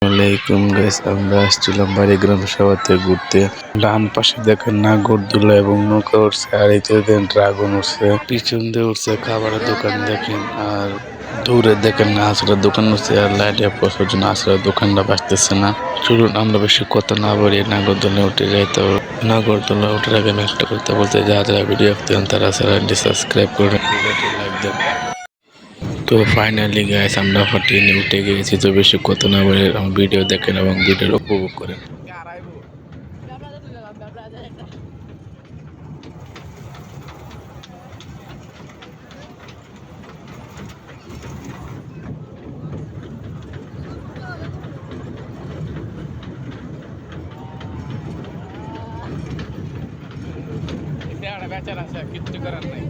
আলাইকুম গাইস, আমরা আসছিলাম বাড়িগ্রাম সভাতে ঘুরতে। ডান পাশে দেখেন নাগরদোলা এবং নৌকা উঠছে, আর এতে দেখেন ড্রাগন উঠছে, পিছন দিয়ে উঠছে খাবারের দোকান দেখেন, আর দূরে দেখেন আছড়ার দোকান উঠছে, আর লাইটে প্রচুর জন্য আছড়ার দোকানটা বাঁচতেছে না। চলুন আমরা বেশি কথা না বলি, নাগরদোলা উঠে যাই। তো নাগরদোলা উঠে আগে আমি একটা কথা বলতে, যারা যারা ভিডিও দেখতেন তারা চ্যানেলটি সাবস্ক্রাইব করে লাইক দেন। তো ফাইনালি গাইস আমরা ট্রেনে উঠে গিয়েছি। তো বেশি কথা না বলে আমার ভিডিও দেখেন এবং ভিডিও উপভোগ করেন। কিচ্ছু করার নাই।